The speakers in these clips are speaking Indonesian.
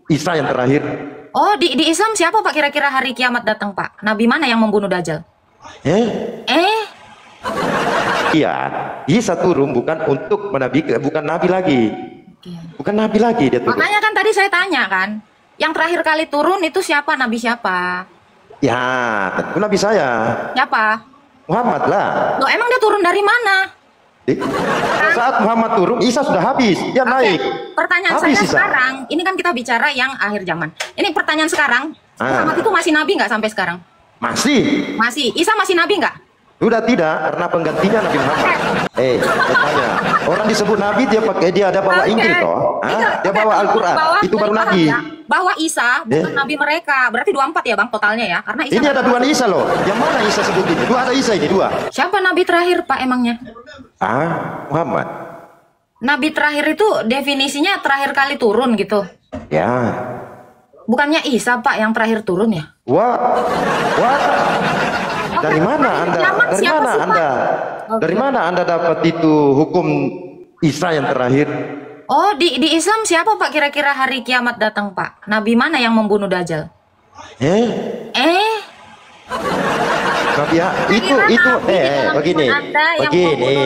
Isa yang terakhir. Oh, di Islam siapa Pak kira-kira hari kiamat datang Pak? Nabi mana yang membunuh Dajjal? Eh, Iya, Isa turun bukan untuk bukan nabi lagi. Bukan nabi lagi dia turun. makanya kan tadi saya tanya kan, yang terakhir kali turun itu siapa? Nabi siapa? Ya, tentu nabi saya. Siapa? Muhammad lah. Loh, emang dia turun dari mana? Saat Muhammad turun, Isa sudah habis. Dia naik. Pertanyaan Habis saya Isa. sekarang, ini kan kita bicara yang akhir zaman. Ini pertanyaan sekarang, Muhammad itu masih nabi nggak sampai sekarang? Masih. Masih. Isa masih nabi nggak? Sudah tidak, karena penggantinya Nabi Muhammad. Bertanya. Orang disebut nabi dia ada bawa Injil toh. Dia bawa Al-Quran. Itu baru nabi. Ya, bahwa Isa bukan nabi mereka. Berarti 24 ya Bang totalnya ya. Karena Isa ini ada dua Isa loh. Yang mana Isa sebut ini? Dua ada Isa ini dua. Siapa nabi terakhir Pak emangnya? Muhammad. Nabi terakhir itu definisinya terakhir kali turun gitu. Ya. Bukannya Isa Pak yang terakhir turun ya? Wah. Dari mana Anda? Dari mana Anda? Dari mana Anda dapat itu hukum Isa yang terakhir? Oh, di Islam siapa Pak kira-kira hari kiamat datang Pak? Nabi mana yang membunuh Dajjal? Nabi ya, begini.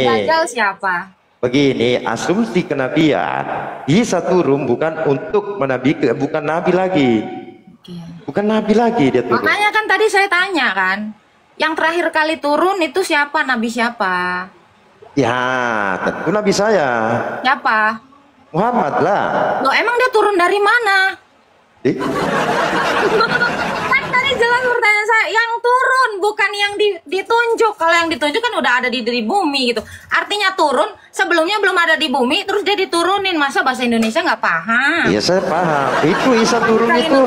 Dajjal siapa? Begini, asumsi kenabian Isa turun bukan untuk bukan nabi lagi. Bukan nabi lagi dia turun. Makanya kan tadi saya tanya kan, yang terakhir kali turun itu siapa? Nabi siapa? Ya, tentu nabi saya. Siapa? Muhammad lah. Loh, emang dia turun dari mana? Kan tadi jelas pertanyaan saya, yang turun bukan yang ditunjuk. Kalau yang ditunjuk kan udah ada di bumi gitu. Artinya turun, sebelumnya belum ada di bumi, terus dia diturunin. Masa bahasa Indonesia nggak paham? Iya, saya paham. Itu Isa turun itu.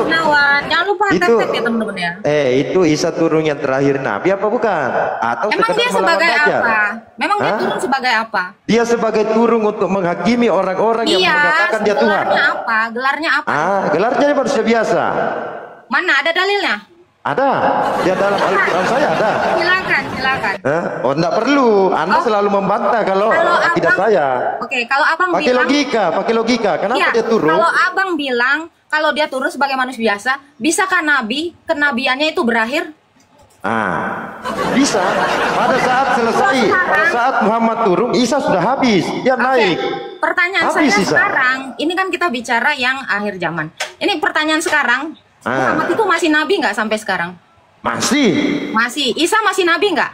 Jangan lupa itu ya teman-teman ya. Itu Isa turun yang terakhir nabi apa bukan? Atau emang dia sebagai apa? Memang dia turun sebagai apa? Dia sebagai turun untuk menghakimi orang-orang yang mengatakan dia Tuhan. Gelarnya apa? Gelarnya apa? Gelarnya manusia biasa. Mana ada dalilnya? Ada. Dia dalam Al-Quran saya ada. Silakan. Oh, enggak perlu. Anda selalu membantah kalau tidak saya. Oke, kalau abang pakai logika. Kenapa dia turun? Kalau abang bilang kalau dia turun sebagai manusia biasa, bisakah kenabiannya itu berakhir? Bisa. Pada saat selesai, pada saat Muhammad turun, Isa sudah habis. Dia naik. Pertanyaan saya sekarang, ini kan kita bicara yang akhir zaman. Ini pertanyaan sekarang, Muhammad itu masih nabi nggak sampai sekarang? Masih. Isa masih nabi nggak?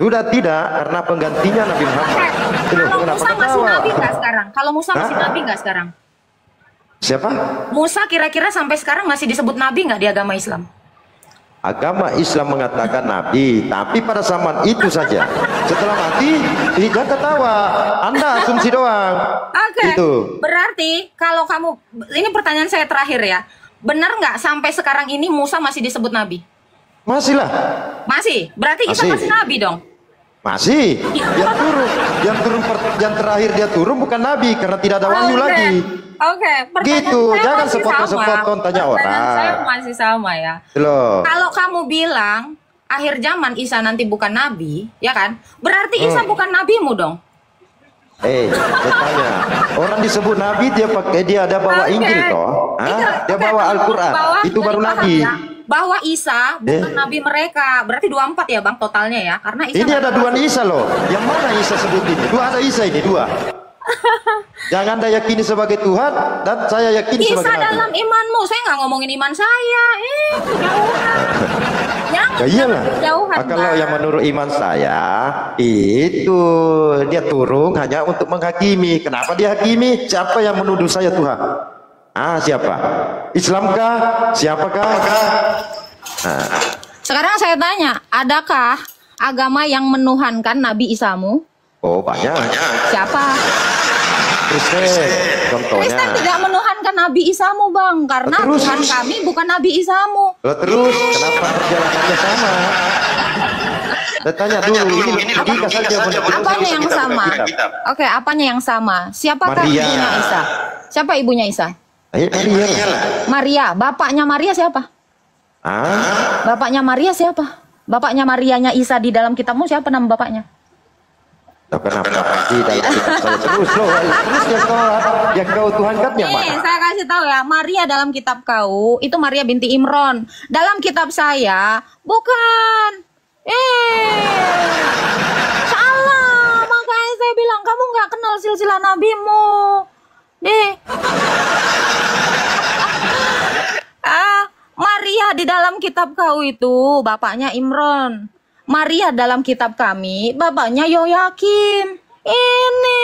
Sudah tidak, karena penggantinya Nabi Muhammad. Kalau Musa masih nabi nggak sekarang? Kalau Musa masih nabi nggak sekarang? Siapa? Musa kira-kira sampai sekarang masih disebut nabi nggak di agama Islam? Agama Islam mengatakan nabi, tapi pada zaman itu saja. Setelah mati, jangan ketawa. Anda asumsi doang. Itu. Berarti kalau kamu, ini pertanyaan saya terakhir ya. Benar nggak sampai sekarang ini Musa masih disebut nabi? Masih lah. Masih? Berarti Isa masih nabi dong? Masih. Yang terakhir dia turun bukan nabi karena tidak ada wahyu lagi. Gitu. Jangan sepotong tanya orang. Saya masih sama ya. Loh. Kalau kamu bilang akhir zaman Isa nanti bukan nabi, ya kan? Berarti Isa bukan nabimu dong? Bertanya. Orang disebut nabi dia ada bawa Injil toh. Dia bawa Al-Quran. Itu baru nabi. Bahwa Isa bukan nabi mereka. Berarti 24 ya Bang totalnya ya. Karena Isa ini ada dua Isa loh. Yang mana Isa sebut ini? Dua ada Isa ini, dua. Jangan Anda yakini sebagai Tuhan dan saya yakini sebagai nabi. Isa dalam imanmu. Saya nggak ngomongin iman saya. Jauhan. Jauhan. Kalau yang menurut iman saya itu dia turun hanya untuk menghakimi. Kenapa dia hakimi? Siapa yang menuduh saya Tuhan? Siapa? Islamkah? Siapakah? Sekarang saya tanya, adakah agama yang menuhankan Nabi Isamu? Oh, banyak. Siapa? Kristen, contohnya. Kristen tidak menuhankan Nabi Isamu, Bang, karena Tuhan kami bukan Nabi Isamu. Terus, kenapa perjalanannya sama? Saya tanya dulu, ini logika saja. Apanya yang sama? Oke, apanya yang sama? Siapakah ibunya Isa? Siapa ibunya Isa? Maria. Bapaknya Maria siapa? Bapaknya Maria siapa? Bapaknya Marianya Isa di dalam kitabmu siapa nama bapaknya? Loh, kenapa di dalam kitab saya terus loh, terus dia sholat, yang kau Tuhankan yang Nih, mana? saya kasih tahu ya, Maria dalam kitab kau itu Maria binti Imron. Dalam kitab saya bukan. Salah. Makanya saya bilang kamu nggak kenal silsilah nabimu. Deh. Maria di dalam kitab kau itu bapaknya Imron. Maria dalam kitab kami bapaknya Yoyakim. Ini.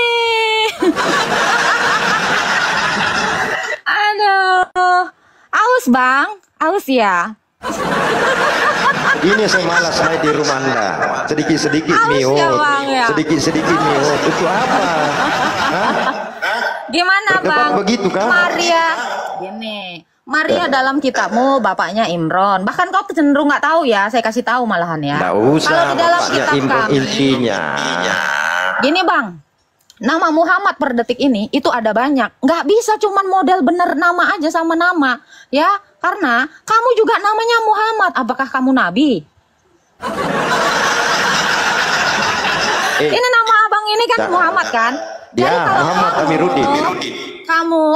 Aduh. Aus bang, aus ya. Ini saya malas main di rumah Anda. Sedikit-sedikit Aus mio, ya, Bang, ya. sedikit-sedikit mio. Itu apa? Hah? Gimana Berdebat bang? begitu, kan? Maria, gini. Maria dalam kitabmu bapaknya Imron. Bahkan kau cenderung nggak tahu ya. Saya kasih tahu malahan ya. Nggak usah, Kalau di dalam bapaknya kitab Imron kami, intinya. gini bang. Nama Muhammad per detik ini itu ada banyak. Nggak bisa cuman model bener nama aja sama nama. Ya, karena kamu juga namanya Muhammad. Apakah kamu nabi? Ini nama abang ini kan Ya. Muhammad kan? Ya, Muhammad Amiruddin.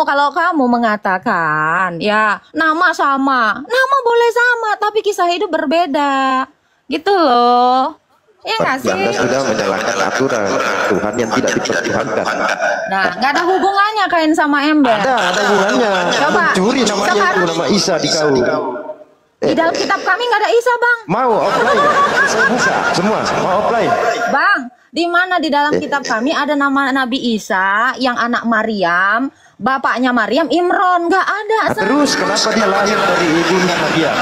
Kalau kamu mengatakan ya nama sama, nama boleh sama, tapi kisah hidup berbeda, gitu loh. Ya nggak sih? Anda sudah menyalahkan aturan Tuhan yang tidak dipertuhankan. Nah, nggak ada hubungannya kain sama ember. Ada hubungannya. Coba. Mencuri namanya Sekarang- itu nama Isa di kau. Di dalam kitab kami nggak ada Isa, bang. Mau offline? Saya buka semua. Mau offline? Bang, di mana di dalam kitab kami ada nama Nabi Isa yang anak Maryam, bapaknya Maryam Imron, nggak ada. Nah, terus kenapa dia lahir dari ibunya Maryam?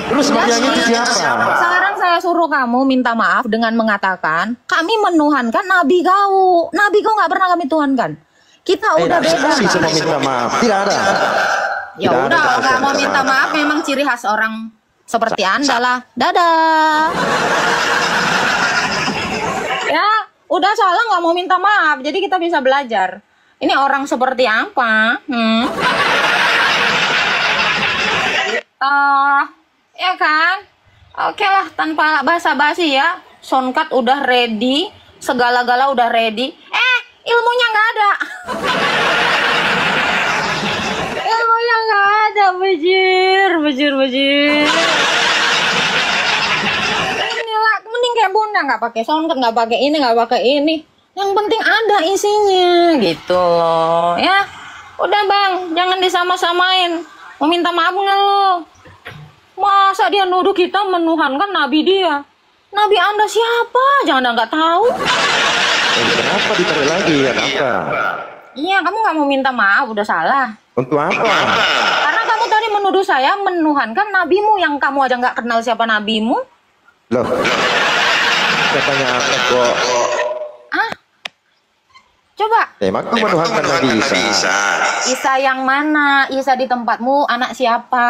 Terus Maryam itu siapa? Sekarang saya suruh kamu minta maaf dengan mengatakan kami menuhankan Nabi kau. Nabi kau nggak pernah kami tuhankan. Kita udah beda. Tidak bisa Bang. meminta maaf. Tidak ada. Ya Tidak ada udah, bahasa nggak mau minta minta maaf memang ciri khas orang seperti Anda lah. Dadah. Ya, udah salah nggak mau minta maaf. Jadi kita bisa belajar. Ini orang seperti apa? Ya kan? Oke lah, tanpa basa-basi ya. Soundcard udah ready, segala-gala udah ready. Ilmunya nggak ada. Ilmunya nggak ada, bejir. Inilah, mending kayak bunda nggak pakai soundcard, nggak pakai ini. Yang penting ada isinya, gitu loh. Ya, udah bang, jangan disama-samain. Mau minta maaf nggak lo? Masa dia nuduh kita menuhankan nabi dia? Nabi Anda siapa? Jangan Anda nggak tahu. Kenapa ditarik lagi? Kenapa? Iya, kamu nggak mau minta maaf, udah salah. Untuk apa? Karena kamu tadi menuduh saya menuhankan nabimu yang kamu aja nggak kenal siapa nabimu. Loh, katanya apa kok? Coba. Emang kau menuhankan Nabi Isa? Isa yang mana? Isa di tempatmu anak siapa?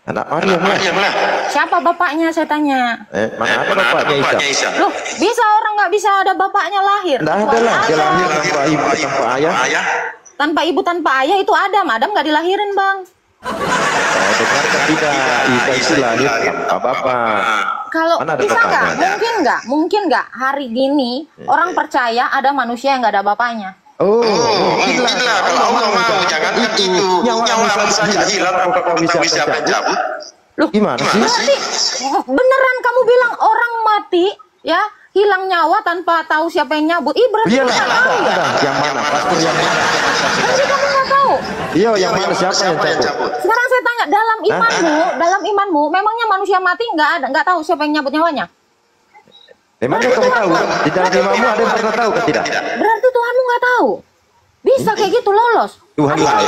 Anak Maryam lah. Siapa bapaknya saya tanya? Mana ada bapaknya Isa? Loh, bisa orang nggak bisa ada bapaknya lahir? Tidak ada lah, dia lahir tanpa ibu, tanpa ayah. Tanpa ibu, tanpa ayah itu Adam. Adam nggak dilahirin, bang. Dengarkan tidak, Isa itu lahir tanpa bapak. Kalau Mana ada bisa nggak? bapaknya? Mungkin nggak hari gini orang percaya ada manusia yang nggak ada bapaknya. Mungkin lah kalau Allah mau jangan itu. Nyawa saja hilang tanpa kau siapa yang cabut. Loh, Gimana sih? berarti beneran kamu bilang orang mati ya hilang nyawa tanpa tahu siapa yang nyabut? Berarti Iyalah, nggak tahu ya? ada. Yang mana? Pastor yang mana? Berarti kamu nggak tahu. Iya, yang mana siapa yang cabut? Sekarang saya tanya, dalam imanmu, memangnya manusia mati nggak tahu siapa yang nyabut nyawanya? Memangnya kamu tahu? Di dalam imamu ada yang pernah tahu kan tidak? Berarti Tuhanmu nggak tahu. Bisa kayak gitu lolos. Tuhan saya,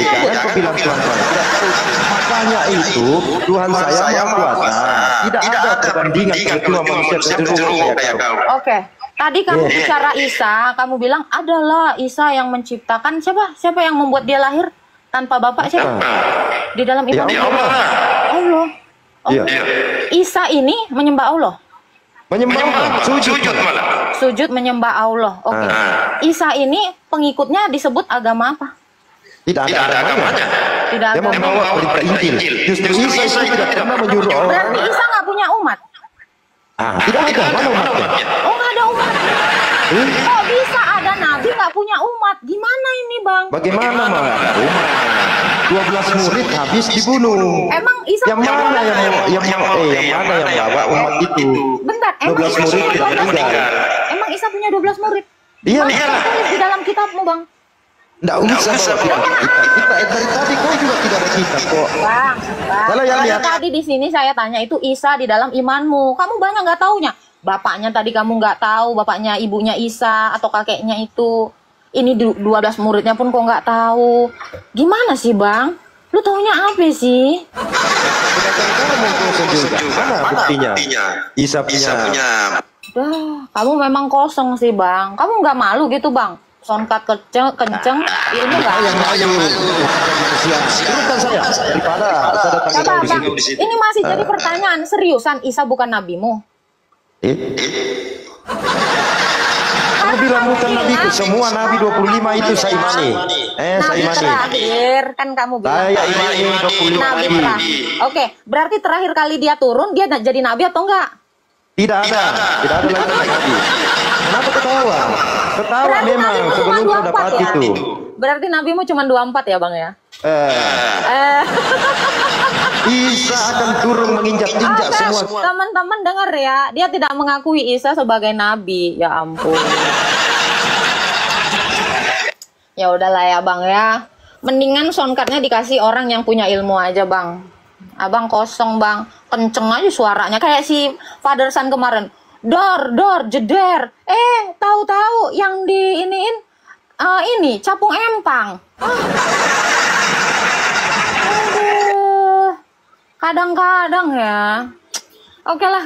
jangan kau bilang Tuhan saya. Tidak tahu. Makanya itu Tuhan saya maha kuasa. Tidak ada perbandingan kedua manusia cenderung kayak kau. Oke. Tadi kamu bicara Isa, kamu bilang adalah Isa yang menciptakan. Siapa yang membuat dia lahir tanpa bapak siapa? Di dalam iman Allah. Iya. Isa ini menyembah Allah. Menyembah, sujud malah. Sujud menyembah Allah. Oke. Isa ini pengikutnya disebut agama apa? Tidak ada agamanya. Tidak Dia agama. membawa berita Injil. Justru Isa itu tidak pernah menyuruh orang. Berarti Isa nggak punya umat. Tidak ada. Mana umatnya? Oh, nggak ada umat. Kok bisa ada nabi nggak punya umat? Gimana ini, Bang? Bagaimana mah umat? 12 murid habis dibunuh. Emang Isa Yang mana yang bawa umat itu? Bentar, emang 12 Isa murid punya tidak 12 murid? meninggal. Emang Isa punya 12 murid? Iya. Tulis di dalam kitabmu, Bang. Nggak usah bawa kita dari tadi kau juga tidak ada kitab kok. Bang, Kalau yang tadi lihat tadi di sini saya tanya itu Isa di dalam imanmu. Kamu banyak nggak taunya. Bapaknya tadi kamu nggak tahu, bapaknya ibunya Isa atau kakeknya itu. Ini 12 muridnya pun kok nggak tahu. Gimana sih, Bang? Lu taunya apa sih? Mana buktinya? Isa punya. Kamu memang kosong sih, Bang. Kamu nggak malu gitu, Bang? Sonkat kenceng, ilmu nggak? Yang maju. Turunkan saya daripada saya datang Coba, di Bang, sini. ini masih jadi pertanyaan seriusan. Isa bukan nabimu? Kamu bilang bukan nabiku. Semua nabi 25 itu saya imani. Saya Nabi imani. terakhir kan kamu bilang. Saya imani 25 Nabi nabi. terakhir. Oke, berarti terakhir kali dia turun dia jadi nabi atau enggak? Tidak ada lagi nabi. Kenapa ketawa? Ketawa Berarti memang nabimu cuma sebelum kau 24 dapat ya? itu. Berarti nabimu cuma 24 ya, Bang ya? Isa akan turun menginjak-injak Oke, semua. teman-teman dengar ya, dia tidak mengakui Isa sebagai nabi. Ya ampun. Ya udahlah ya, Bang ya. Mendingan soundcardnya dikasih orang yang punya ilmu aja, Bang. Abang kosong, Bang. Kenceng aja suaranya kayak si Father Son kemarin. Dor, jeder. Tahu-tahu yang di ini capung empang. Aduh. Kadang-kadang ya. Oke lah.